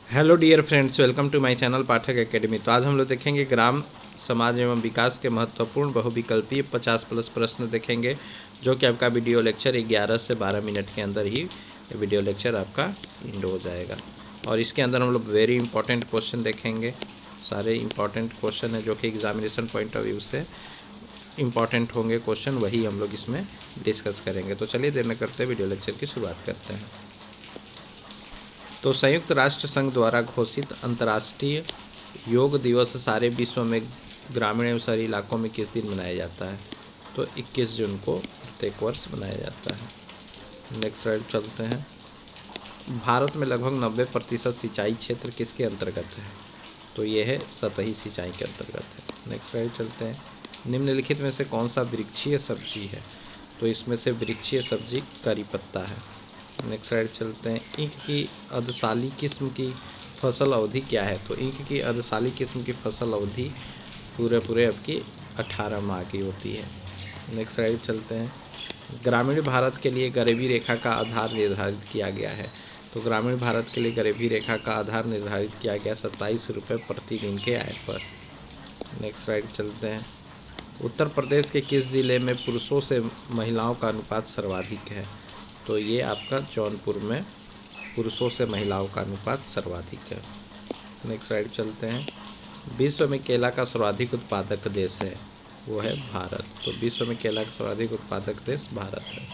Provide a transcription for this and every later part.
Hello dear friends, welcome to my channel Pathak academy. तो आज हम लोग देखेंगे ग्राम समाज एवं विकास के महत्वपूर्ण बहुविकल्पीय 50+ प्रश्न देखेंगे, जो कि आपका वीडियो लेक्चर 11 से 12 मिनट के अंदर ही वीडियो लेक्चर आपका एंड हो जाएगा। और इसके अंदर हम लोग वेरी इंपॉर्टेंट क्वेश्चन देखेंगे। सारे इंपॉर्टेंट क्वेश्चन है जो कि एग्जामिनेशन पॉइंट ऑफ व्यू से इंपॉर्टेंट होंगे क्वेश्चन, वही हम लोग इसमें डिस्कस करेंगे। तो चलिए देर न करते वीडियो लेक्चर की शुरुआत करते हैं। तो संयुक्त राष्ट्र संघ द्वारा घोषित अंतर्राष्ट्रीय योग दिवस सारे विश्व में ग्रामीण एवं शहरी इलाकों में किस दिन मनाया जाता है? तो 21 जून को प्रत्येक वर्ष मनाया जाता है। नेक्स्ट स्लाइड चलते हैं। भारत में लगभग 90% सिंचाई क्षेत्र किसके अंतर्गत है? तो ये है सतही सिंचाई के अंतर्गत है। नेक्स्ट स्लाइड चलते हैं। निम्नलिखित में से कौन सा वृक्षीय सब्जी है? तो इसमें से वृक्षीय सब्जी करी पत्ता है। नेक्स्ट स्लाइड चलते हैं। ईंख की अर्धसाली किस्म की फसल अवधि क्या है? तो ईंख की अर्धसाली किस्म की फसल अवधि पूरे आपकी 18 माह की होती है। नेक्स्ट स्लाइड चलते हैं। ग्रामीण भारत के लिए गरीबी रेखा का आधार निर्धारित किया गया है। तो ग्रामीण भारत के लिए गरीबी रेखा का आधार निर्धारित किया गया 27 रुपये प्रति दिन के आय पर। नेक्स्ट स्लाइड चलते हैं। उत्तर प्रदेश के किस ज़िले में पुरुषों से महिलाओं का अनुपात सर्वाधिक है? तो ये आपका जौनपुर में पुरुषों से महिलाओं का अनुपात सर्वाधिक है। नेक्स्ट स्लाइड चलते हैं। विश्व में केला का सर्वाधिक उत्पादक देश है, वो है भारत। तो विश्व में केला का सर्वाधिक उत्पादक देश भारत है।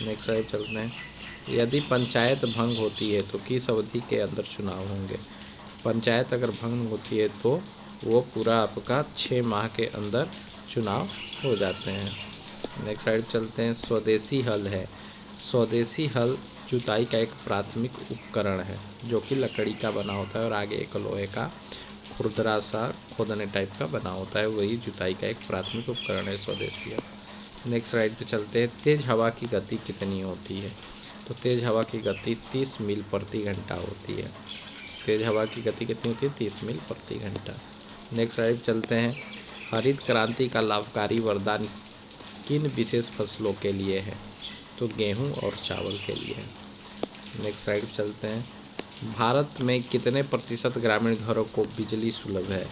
नेक्स्ट स्लाइड चलते हैं। यदि पंचायत भंग होती है तो किस अवधि के अंदर चुनाव होंगे? पंचायत अगर भंग होती है तो वो पूरा आपका 6 माह के अंदर चुनाव हो जाते हैं। नेक्स्ट स्लाइड चलते हैं। स्वदेशी हल है। स्वदेशी हल जुताई का एक प्राथमिक उपकरण है जो कि लकड़ी का बना होता है और आगे एक लोहे का खुरदरा सा खोदने टाइप का बना होता है, वही जुताई का एक प्राथमिक उपकरण है स्वदेशी हल। नेक्स्ट स्लाइड पे चलते हैं। तेज़ हवा की गति कितनी होती है? तो तेज़ हवा की गति 30 मील प्रति घंटा होती है। तेज़ हवा की गति कितनी होती है? 30 मील प्रति घंटा। नेक्स्ट स्लाइड चलते हैं। हरित क्रांति का लाभकारी वरदान किन विशेष फसलों के लिए है? तो गेहूं और चावल के लिए है। नेक्स्ट स्लाइड चलते हैं। भारत में कितने प्रतिशत ग्रामीण घरों को बिजली सुलभ है?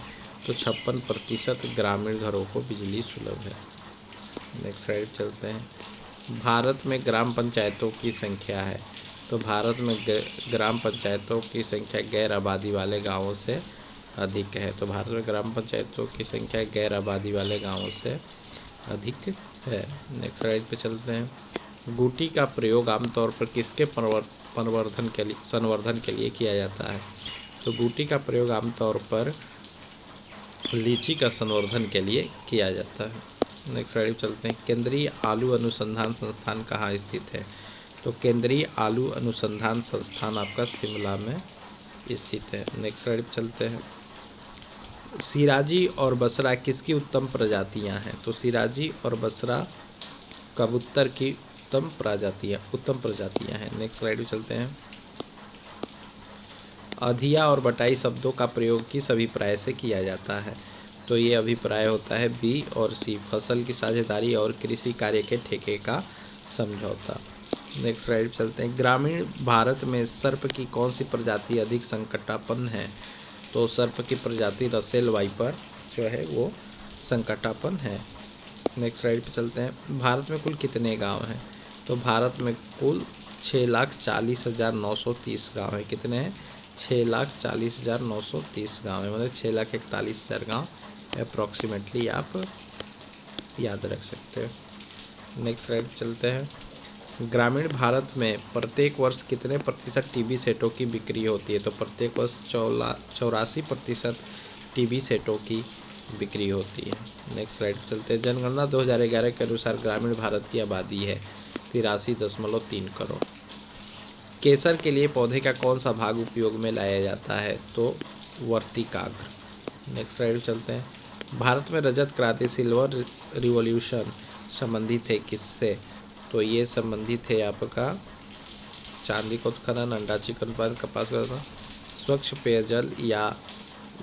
तो 56% ग्रामीण घरों को बिजली सुलभ है। नेक्स्ट स्लाइड चलते हैं। भारत में ग्राम पंचायतों की संख्या है। तो भारत में ग्राम पंचायतों की संख्या गैर आबादी वाले गाँवों से अधिक है। तो भारत में ग्राम पंचायतों की संख्या गैर आबादी वाले गाँवों से अधिक है। नेक्स्ट स्लाइड पे चलते हैं। गुटी का प्रयोग आमतौर पर किसके संवर्धन के लिए किया जाता है? तो गुटी का प्रयोग आमतौर पर लीची का संवर्धन के लिए किया जाता है। नेक्स्ट स्लाइड चलते हैं। केंद्रीय आलू अनुसंधान संस्थान कहाँ स्थित है? तो केंद्रीय आलू अनुसंधान संस्थान आपका शिमला में स्थित है। नेक्स्ट स्लाइड चलते हैं। सिराजी और बसरा किसकी उत्तम प्रजातियां हैं? तो सिराजी और बसरा कबूतर की उत्तम प्रजातियां हैं। नेक्स्ट स्लाइड में चलते हैं। अधिया और बटाई शब्दों का प्रयोग किस अभिप्राय से किया जाता है? तो ये अभिप्राय होता है बी और सी, फसल की साझेदारी और कृषि कार्य के ठेके का समझौता। नेक्स्ट स्लाइड चलते हैं। ग्रामीण भारत में सर्प की कौन सी प्रजाति अधिक संकटापन्न है? तो सर्प की प्रजाति रसेल वाइपर जो है वो संकटापन्न है। नेक्स्ट स्लाइड पे चलते हैं। भारत में कुल कितने गांव हैं? तो भारत में कुल 6,40,930 गाँव हैं। कितने हैं? 6,40,930 गाँव है, मतलब 6,41,000 गाँव अप्रॉक्सीमेटली आप याद रख सकते हैं। नेक्स्ट स्लाइड चलते हैं। ग्रामीण भारत में प्रत्येक वर्ष कितने प्रतिशत टीवी सेटों की बिक्री होती है? तो प्रत्येक वर्ष 84% टीवी सेटों की बिक्री होती है। नेक्स्ट स्लाइड चलते हैं। जनगणना 2011 के अनुसार ग्रामीण भारत की आबादी है 83.3 करोड़। केसर के लिए पौधे का कौन सा भाग उपयोग में लाया जाता है? तो वर्तिकाग्र। नेक्स्ट स्लाइड चलते हैं। भारत में रजत क्रांति सिल्वर रिवॉल्यूशन संबंधित है किससे? तो ये संबंधित है आपका चांदी का उत्खनन, अंडा चिकन उत्पादन, कपास का स्वच्छ पेयजल या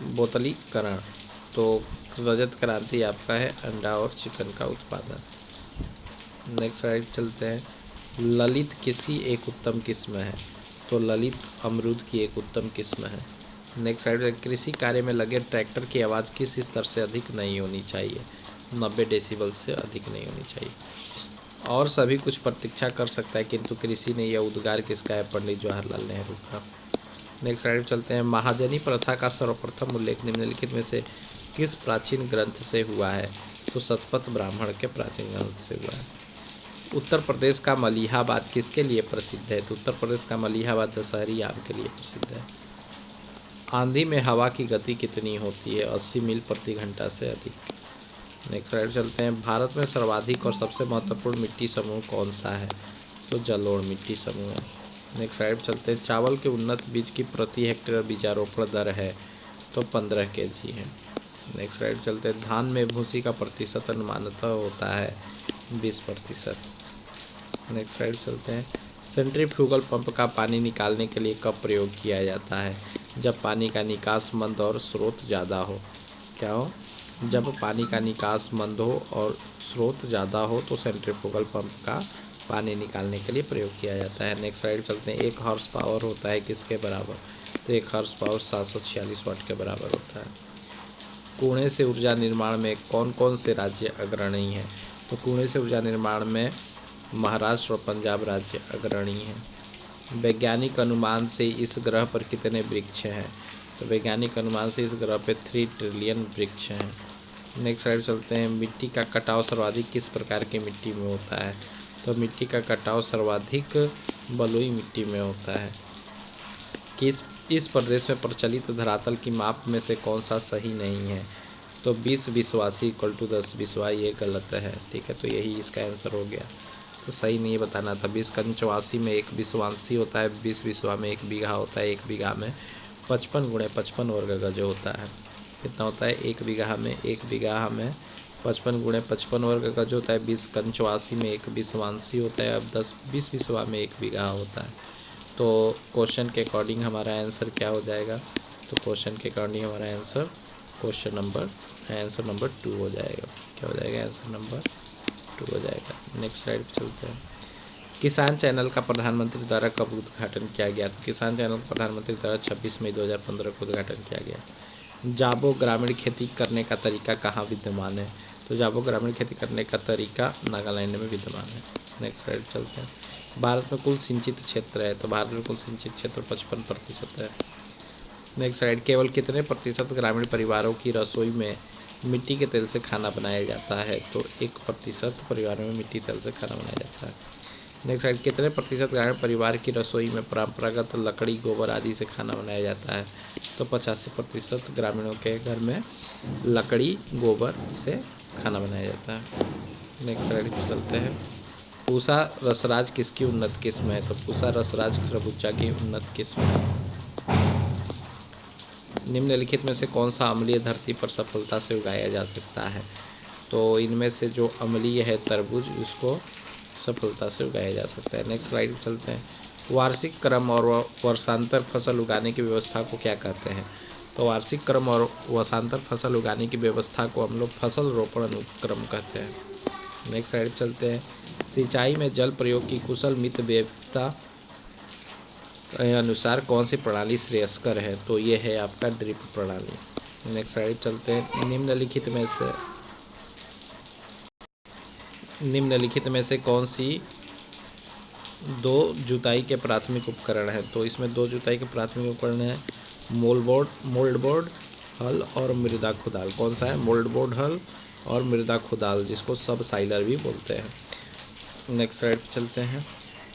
बोतलीकरण। तो रजत क्रांति आपका है अंडा और चिकन का उत्पादन। नेक्स्ट स्लाइड चलते हैं। ललित किसकी एक उत्तम किस्म है? तो ललित अमरूद की एक उत्तम किस्म है। नेक्स्ट साइड, कृषि कार्य में लगे ट्रैक्टर की आवाज़ किस स्तर से अधिक नहीं होनी चाहिए? 90 डेसिबल से अधिक नहीं होनी चाहिए। और सभी कुछ प्रतीक्षा कर सकता है किंतु कृषि ने यह उद्गार किसका है? पंडित जवाहरलाल नेहरू का। नेक्स्ट साइड चलते हैं। महाजनी प्रथा का सर्वप्रथम उल्लेख निम्नलिखित में से किस प्राचीन ग्रंथ से हुआ है? तो शतपथ ब्राह्मण के प्राचीन ग्रंथ से हुआ है। उत्तर प्रदेश का मलिहाबाद किसके लिए प्रसिद्ध है? तो उत्तर प्रदेश का मलिहाबाद दशहरी आम के लिए प्रसिद्ध है। आंधी में हवा की गति कितनी होती है? 80 मील प्रति घंटा से अधिक। नेक्स्ट स्लाइड चलते हैं। भारत में सर्वाधिक और सबसे महत्वपूर्ण मिट्टी समूह कौन सा है? तो जलोढ़ मिट्टी समूह है। नेक्स्ट स्लाइड चलते हैं। चावल के उन्नत बीज की प्रति हेक्टेयर बीजारोपण दर है? तो 15 kg है। नेक्स्ट स्लाइड चलते हैं। धान में भूसी का प्रतिशत अनुमानतः होता है 20%। नेक्स्ट स्लाइड चलते हैं। सेंट्रीफ्यूगल पंप का पानी निकालने के लिए कब प्रयोग किया जाता है? जब पानी का निकास मंद और स्रोत ज़्यादा हो। क्या हो? जब पानी का निकास मंद हो और स्रोत ज़्यादा हो तो सेंट्रीफ्यूगल पंप का पानी निकालने के लिए प्रयोग किया जाता है। नेक्स्ट स्लाइड चलते हैं। 1 हॉर्स पावर होता है किसके बराबर? तो 1 हॉर्स पावर 746 वाट के बराबर होता है। कुएं से ऊर्जा निर्माण में कौन कौन से राज्य अग्रणी हैं? तो कुएं से ऊर्जा निर्माण में महाराष्ट्र और पंजाब राज्य अग्रणी हैं। वैज्ञानिक अनुमान से इस ग्रह पर कितने वृक्ष हैं? तो वैज्ञानिक अनुमान से इस ग्रह पर 3 ट्रिलियन वृक्ष हैं। नेक्स्ट साइड चलते हैं। मिट्टी का कटाव सर्वाधिक किस प्रकार की मिट्टी में होता है? तो मिट्टी का कटाव सर्वाधिक बलुई मिट्टी में होता है। इस प्रदेश में प्रचलित धरातल की माप में से कौन सा सही नहीं है? तो 20 विश्वासी इक्वल टू 10 बिस्वा, ये गलत है। ठीक है, तो यही इसका आंसर हो गया। तो सही नहीं बताना था। 20 पंचवासी में 1 विश्वांसी होता है, 20 बिस्वा में 1 बीघा होता है। 1 बीघा में 55 × 55 वर्ग गज होता है। कितना होता है? 1 बीघा में 55 × 55 वर्ग गज होता है। 20 पंचवासी में 1 विश्वांसी होता है। अब 20 बिस्वा में 1 बीघा होता है। तो क्वेश्चन के अकॉर्डिंग हमारा आंसर क्या हो जाएगा? तो क्वेश्चन के अकॉर्डिंग हमारा आंसर आंसर नंबर 2 हो जाएगा। क्या हो जाएगा? आंसर नंबर 2 हो जाएगा। नेक्स्ट स्लाइड पर चलते हैं। किसान चैनल का प्रधानमंत्री द्वारा कब उद्घाटन किया गया? तो किसान चैनल का प्रधानमंत्री द्वारा 26 मई 2015 को उद्घाटन किया गया। जाबो ग्रामीण खेती करने का तरीका कहाँ विद्यमान है? तो जाबो ग्रामीण खेती करने का तरीका नागालैंड में विद्यमान है। नेक्स्ट स्लाइड चलते हैं। भारत में कुल सिंचित क्षेत्र है? तो भारत में कुल सिंचित क्षेत्र 55% है। Next slide. केवल कितने प्रतिशत ग्रामीण परिवारों की रसोई में मिट्टी के तेल से खाना बनाया जाता है? तो 1% परिवारों में मिट्टी तेल से खाना बनाया जाता है। Next slide. कितने प्रतिशत ग्रामीण परिवार की रसोई में परंपरागत लकड़ी, गोबर आदि से खाना बनाया जाता है? तो 85% ग्रामीणों के घर में लकड़ी, गोबर से खाना बनाया जाता है। नेक्स्ट स्लाइड पर चलते हैं। पूसा रसराज किसकी उन्नत किस्म है? तो पूसा रसराज खरबूजा की उन्नत किस्म है। निम्नलिखित में से कौन सा अम्लीय धरती पर सफलता से उगाया जा सकता है? तो इनमें से जो अम्लीय है तरबूज, उसको सफलता से उगाया जा सकता है। नेक्स्ट स्लाइड चलते हैं। वार्षिक क्रम और वर्षांतर फसल उगाने की व्यवस्था को क्या कहते हैं? तो वार्षिक क्रम और वर्षांतर फसल उगाने की व्यवस्था को हम लोग फसल रोपण अनुक्रम कहते हैं। नेक्स्ट स्लाइड चलते हैं। सिंचाई में जल प्रयोग की कुशल मित व्यवस्था अनुसार कौन सी प्रणाली श्रेयस्कर है? तो ये है आपका ड्रिप प्रणाली। नेक्स्ट स्लाइड चलते हैं। निम्नलिखित में से कौन सी 2 जुताई के प्राथमिक उपकरण है? तो इसमें 2 जुताई के प्राथमिक उपकरण है मोल्ड बोर्ड हल और मृदा खुदाल। कौन सा है? मोल्ड बोर्ड हल और मृदा खुदाल, जिसको सब साइलर भी बोलते हैं। नेक्स्ट स्लाइड पर चलते हैं।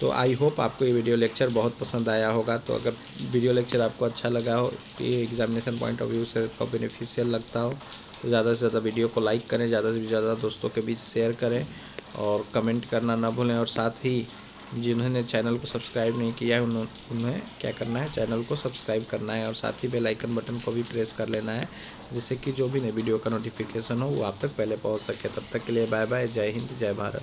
तो आई होप आपको ये वीडियो लेक्चर बहुत पसंद आया होगा। तो अगर वीडियो लेक्चर आपको अच्छा लगा हो, ये एग्जामिनेशन पॉइंट ऑफ व्यू से आपको बेनिफिशियल लगता हो, तो ज़्यादा से ज़्यादा वीडियो को लाइक करें, ज़्यादा से ज़्यादा दोस्तों के बीच शेयर करें और कमेंट करना ना भूलें। और साथ ही जिन्होंने चैनल को सब्सक्राइब नहीं किया है उन्हें क्या करना है? चैनल को सब्सक्राइब करना है और साथ ही बेल आइकन बटन को भी प्रेस कर लेना है, जिससे कि जो भी नई वीडियो का नोटिफिकेशन हो वो आप तक पहले पहुंच सके। तब तक के लिए बाय बाय। जय हिंद, जय भारत।